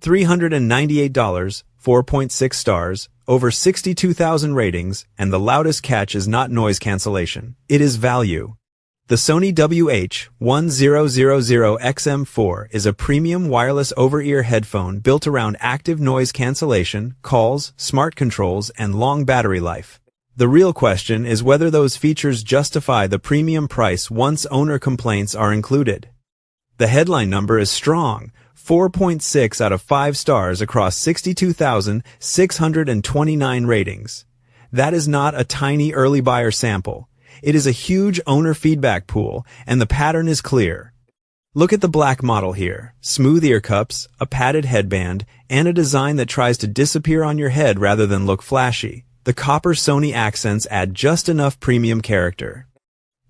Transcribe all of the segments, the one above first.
$398, 4.6 stars, over 62,000 ratings, and the loudest catch is not noise cancellation. It is value. The Sony WH-1000XM4 is a premium wireless over-ear headphone built around active noise cancellation, calls, smart controls, and long battery life. The real question is whether those features justify the premium price once owner complaints are included. The headline number is strong, 4.6 out of 5 stars across 62,629 ratings. That is not a tiny early buyer sample. It is a huge owner feedback pool, and the pattern is clear. Look at the black model here. Smooth ear cups, a padded headband, and a design that tries to disappear on your head rather than look flashy. The copper Sony accents add just enough premium character.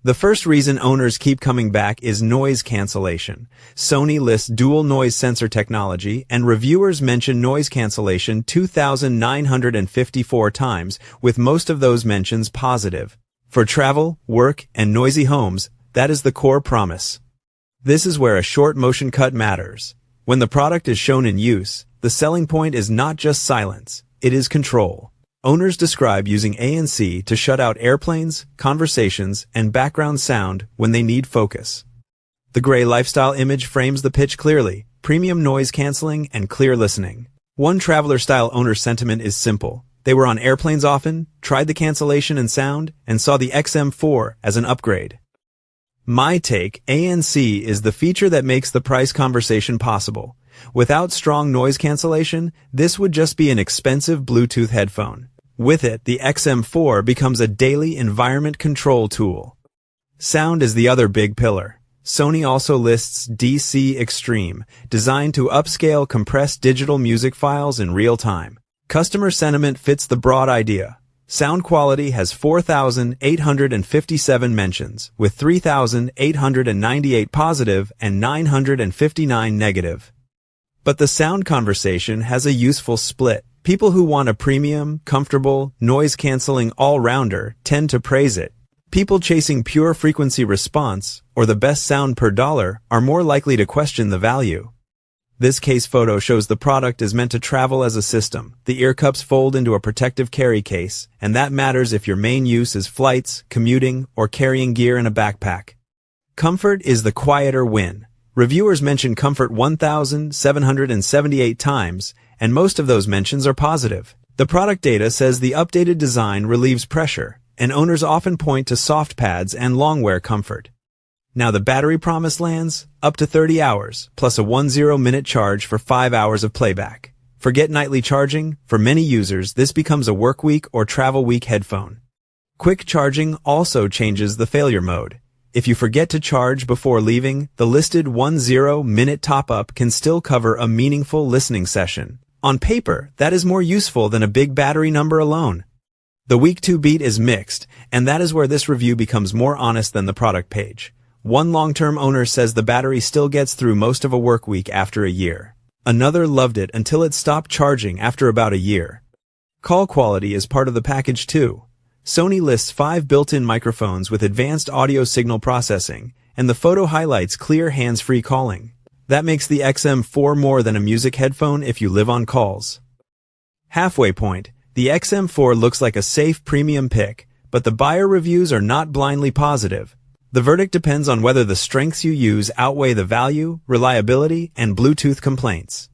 The first reason owners keep coming back is noise cancellation. Sony lists dual noise sensor technology, and reviewers mention noise cancellation 2,954 times, with most of those mentions positive. For travel, work, and noisy homes, that is the core promise. This is where a short motion cut matters. When the product is shown in use, the selling point is not just silence, it is control. Owners describe using ANC to shut out airplanes, conversations, and background sound when they need focus. The gray lifestyle image frames the pitch clearly: premium noise canceling and clear listening. One traveler-style owner sentiment is simple. They were on airplanes often, tried the cancellation and sound, and saw the XM4 as an upgrade. My take, ANC is the feature that makes the price conversation possible. Without strong noise cancellation, this would just be an expensive Bluetooth headphone. With it, the XM4 becomes a daily environment control tool. Sound is the other big pillar. Sony also lists DC Extreme, designed to upscale compressed digital music files in real time. Customer sentiment fits the broad idea. Sound quality has 4,857 mentions, with 3,898 positive and 959 negative. But the sound conversation has a useful split. People who want a premium, comfortable, noise-canceling all-rounder tend to praise it. People chasing pure frequency response, or the best sound per dollar, are more likely to question the value. This case photo shows the product is meant to travel as a system. The ear cups fold into a protective carry case, and that matters if your main use is flights, commuting, or carrying gear in a backpack. Comfort is the quieter win. Reviewers mention comfort 1,778 times, and most of those mentions are positive. The product data says the updated design relieves pressure, and owners often point to soft pads and long-wear comfort. Now the battery promise lands, up to 30 hours, plus a 10-minute charge for 5 hours of playback. Forget nightly charging. For many users, this becomes a work week or travel week headphone. Quick charging also changes the failure mode. If you forget to charge before leaving, the listed 10-minute top-up can still cover a meaningful listening session. On paper, that is more useful than a big battery number alone. The week 2 beat is mixed, and that is where this review becomes more honest than the product page. One long-term owner says the battery still gets through most of a work week after a year. Another loved it until it stopped charging after about a year. Call quality is part of the package too. Sony lists 5 built-in microphones with advanced audio signal processing, and the photo highlights clear hands-free calling. That makes the XM4 more than a music headphone if you live on calls. Halfway point, the XM4 looks like a safe premium pick, but the buyer reviews are not blindly positive. The verdict depends on whether the strengths you use outweigh the value, reliability, and Bluetooth complaints.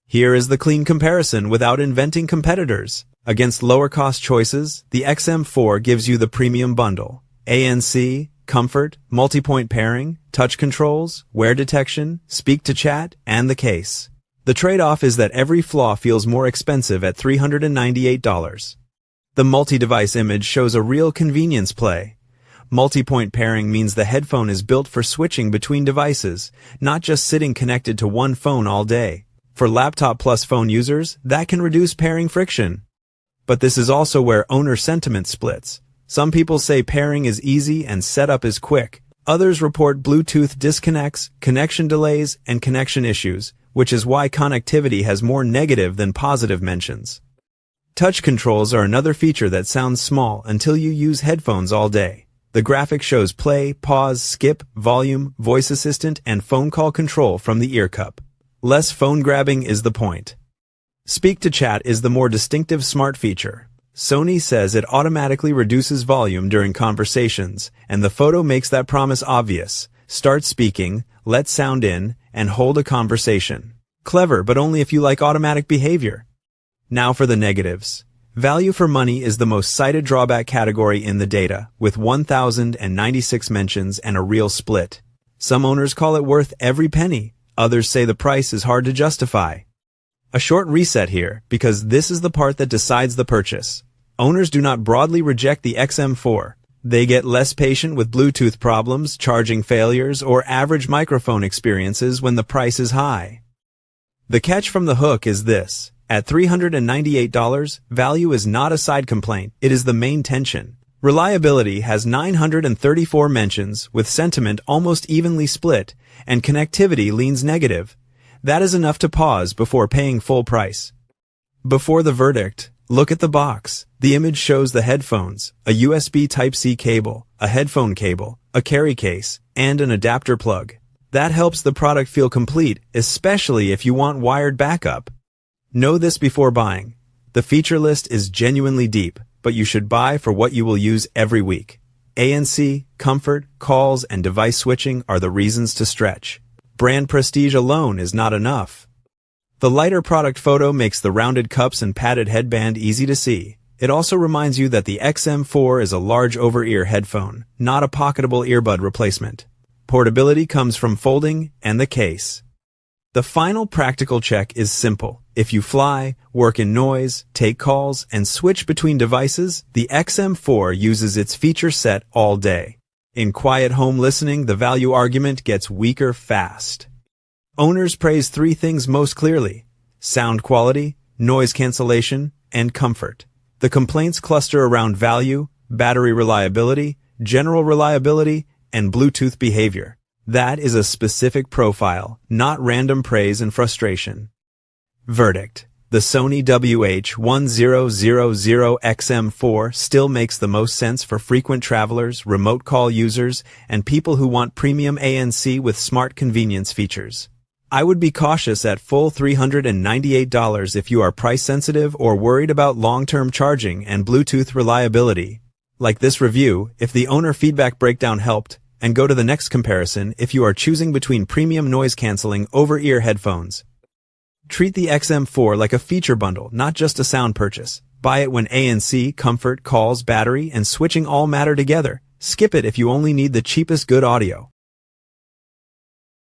Here is the clean comparison without inventing competitors. Against lower-cost choices, the XM4 gives you the premium bundle: ANC, comfort, multi-point pairing, touch controls, wear detection, speak-to-chat, and the case. The trade-off is that every flaw feels more expensive at $398. The multi-device image shows a real convenience play. Multi-point pairing means the headphone is built for switching between devices, not just sitting connected to one phone all day. For laptop plus phone users, that can reduce pairing friction. But this is also where owner sentiment splits. Some people say pairing is easy and setup is quick. Others report Bluetooth disconnects, connection delays, and connection issues, which is why connectivity has more negative than positive mentions. Touch controls are another feature that sounds small until you use headphones all day. The graphic shows play, pause, skip, volume, voice assistant, and phone call control from the ear cup. Less phone grabbing is the point. Speak to chat is the more distinctive smart feature. Sony says it automatically reduces volume during conversations, and the photo makes that promise obvious. Start speaking, let sound in, and hold a conversation. Clever, but only if you like automatic behavior. Now for the negatives. Value for money is the most cited drawback category in the data, with 1,096 mentions and a real split. Some owners call it worth every penny. Others say the price is hard to justify. A short reset here, because this is the part that decides the purchase. Owners do not broadly reject the XM4. They get less patient with Bluetooth problems, charging failures, or average microphone experiences when the price is high. The catch from the hook is this. At $398, value is not a side complaint, it is the main tension. Reliability has 934 mentions, with sentiment almost evenly split, and connectivity leans negative. That is enough to pause before paying full price. Before the verdict, look at the box. The image shows the headphones, a USB Type-C cable, a headphone cable, a carry case, and an adapter plug. That helps the product feel complete, especially if you want wired backup. Know this before buying. The feature list is genuinely deep, but you should buy for what you will use every week. ANC, comfort, calls, and device switching are the reasons to stretch. Brand prestige alone is not enough. The lighter product photo makes the rounded cups and padded headband easy to see. It also reminds you that the XM4 is a large over-ear headphone, not a pocketable earbud replacement. Portability comes from folding and the case. The final practical check is simple. If you fly, work in noise, take calls, and switch between devices, the XM4 uses its feature set all day. In quiet home listening, the value argument gets weaker fast. Owners praise three things most clearly: sound quality, noise cancellation, and comfort. The complaints cluster around value, battery reliability, general reliability, and Bluetooth behavior. That is a specific profile, not random praise and frustration. Verdict. The Sony WH-1000XM4 still makes the most sense for frequent travelers, remote call users, and people who want premium ANC with smart convenience features. I would be cautious at full $398 if you are price sensitive or worried about long-term charging and Bluetooth reliability. Like this review, if the owner feedback breakdown helped, and go to the next comparison if you are choosing between premium noise-canceling over-ear headphones. Treat the XM4 like a feature bundle, not just a sound purchase. Buy it when ANC, comfort, calls, battery, and switching all matter together. Skip it if you only need the cheapest good audio.